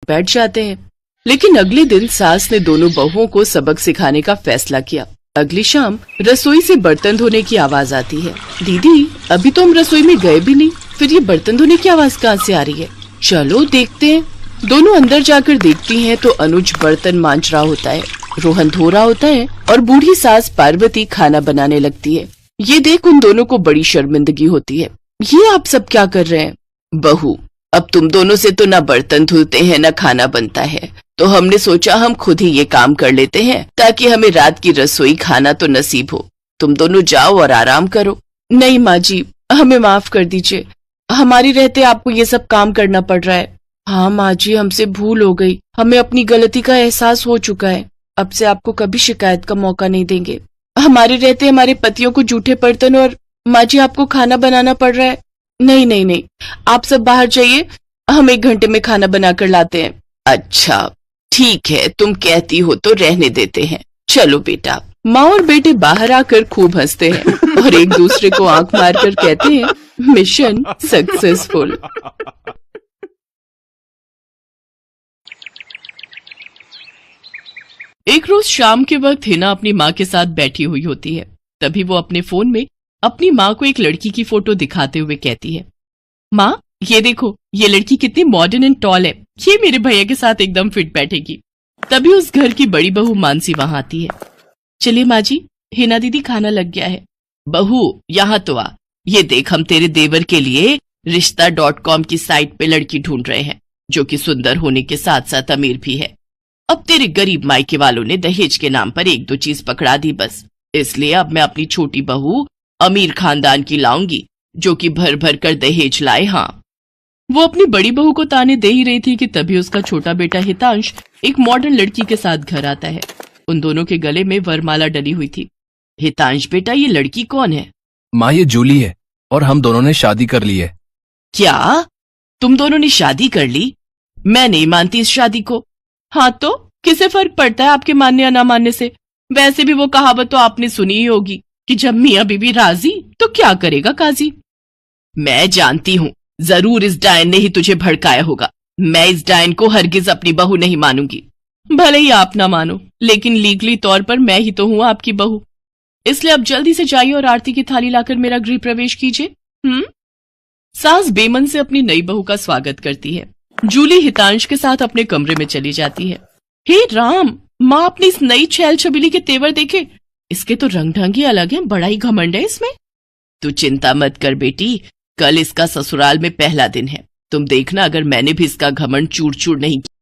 बैठ जाते हैं। लेकिन अगले दिन सास ने दोनों बहुओं को सबक सिखाने का फैसला किया। अगली शाम रसोई से बर्तन धोने की आवाज आती है। दीदी, अभी तो हम रसोई में गए भी नहीं, फिर ये बर्तन धोने की आवाज कहाँ से आ रही है? चलो देखते हैं। दोनों अंदर जाकर देखती हैं तो अनुज बर्तन मांज रहा होता है, रोहन धो रहा होता है और बूढ़ी सास पार्वती खाना बनाने लगती है। ये देख उन दोनों को बड़ी शर्मिंदगी होती है। ये आप सब क्या कर रहे हैं? बहू, अब तुम दोनों से तो ना बर्तन धुलते हैं ना खाना बनता है, तो हमने सोचा हम खुद ही ये काम कर लेते हैं ताकि हमें रात की रसोई खाना तो नसीब हो। तुम दोनों जाओ और आराम करो। नहीं माँ जी, हमें माफ कर दीजिए, हमारी रहते आपको ये सब काम करना पड़ रहा है। हाँ माँ जी, हमसे भूल हो गई, हमें अपनी गलती का एहसास हो चुका है। अब से आपको कभी शिकायत का मौका नहीं देंगे। हमारे रहते हमारे पतियों को जूठे बर्तन और माँ जी आपको खाना बनाना पड़ रहा है। नहीं नहीं नहीं, आप सब बाहर जाइए, हम 1 घंटे में खाना बनाकर लाते हैं। अच्छा ठीक है, तुम कहती हो तो रहने देते हैं। चलो बेटा। माँ और बेटे बाहर आकर खूब हंसते हैं और एक दूसरे को आंख मारकर कहते हैं, मिशन सक्सेसफुल। एक रोज शाम के वक्त हिना अपनी माँ के साथ बैठी हुई होती है। तभी वो अपने फोन में अपनी माँ को एक लड़की की फोटो दिखाते हुए कहती है, माँ ये देखो, ये लड़की कितनी मॉडर्न एंड टॉल है, ये मेरे भैया के साथ एकदम फिट बैठेगी। तभी उस घर की बड़ी बहू मानसी वहां आती है। चलिए माँ जी, हिना दीदी खाना लग गया है। बहू यहाँ तो आ, ये देख हम तेरे देवर के लिए रिश्ता.com की साइट पे लड़की ढूंढ रहे हैं जो कि सुंदर होने के साथ साथ अमीर भी है। अब तेरे गरीब मायके वालों ने दहेज के नाम पर 1-2 चीज पकड़ा दी बस, इसलिए अब मैं अपनी छोटी बहू अमीर खानदान की लाऊंगी जो कि भर भर कर दहेज लाए। हाँ, वो अपनी बड़ी बहू को ताने दे ही रही थी कि तभी उसका छोटा बेटा हितांश एक मॉडर्न लड़की के साथ घर आता है। उन दोनों के गले में वरमाला डली हुई थी। हितांश बेटा, ये लड़की कौन है? माँ, ये जूली है और हम दोनों ने शादी कर ली है। क्या तुम दोनों ने शादी कर ली? मैं नहीं मानती इस शादी को। हाँ तो किसे फर्क पड़ता है आपके मानने या ना मानने से? वैसे भी वो कहावत तो आपने सुनी ही होगी कि जब मियाँ बीवी राजी तो क्या करेगा काजी। मैं जानती हूँ, जरूर इस डायन ने ही तुझे भड़काया होगा। मैं इस डायन को हरगिज अपनी बहू नहीं मानूंगी। भले ही आप ना मानो, लेकिन लीगली तौर पर मैं ही तो हूँ आपकी बहू। इसलिए अब जल्दी से जाइए और आरती की थाली लाकर मेरा गृह प्रवेश कीजिए। सास बेमन से अपनी नई बहू का स्वागत करती है। जूली हितांश के साथ अपने कमरे में चली जाती है। हे राम, माँ अपनी इस नई छैल छबीली के तेवर देखे, इसके तो रंग ढंग ही अलग है, बड़ा ही घमंड है इसमें। तू चिंता मत कर बेटी, कल इसका ससुराल में पहला दिन है। तुम देखना, अगर मैंने भी इसका घमंड चूर चूर नहीं